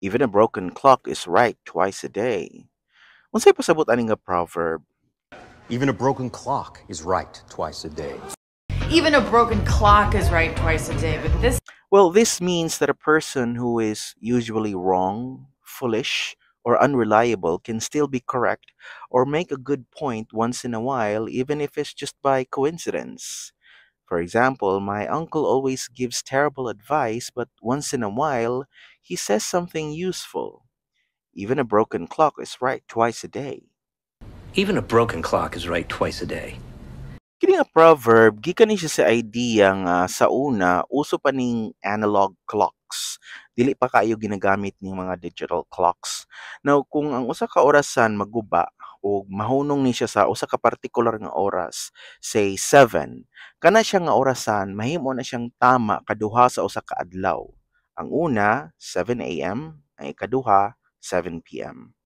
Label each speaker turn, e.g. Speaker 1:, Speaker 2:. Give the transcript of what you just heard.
Speaker 1: Even a broken clock is right twice a day. Unsay pasabot ani nga proverb?
Speaker 2: Even a broken clock is right twice a day.
Speaker 3: Even a broken clock is right twice a day, but this
Speaker 1: Well, this means that a person who is usually wrong, foolish, or unreliable can still be correct or make a good point once in a while, even if it's just by coincidence. For example, my uncle always gives terrible advice, but once in a while, he says something useful. Even a broken clock is right twice a day.
Speaker 4: Even a broken clock is right twice a day.
Speaker 1: Kini nga proverb, gikan ni siya sa idea nga sa una, uso pa ning analog clocks. Dili pa kayo ginagamit ning mga digital clocks. Now, kung ang usa ka orasan maguba o mahunong ni siya sa usa ka particular nga oras, say 7, kana siya nga orasan mahimo na siyang tama kaduha sa usa ka adlaw. Ang una, 7 a.m., ang ikaduha, 7 p.m.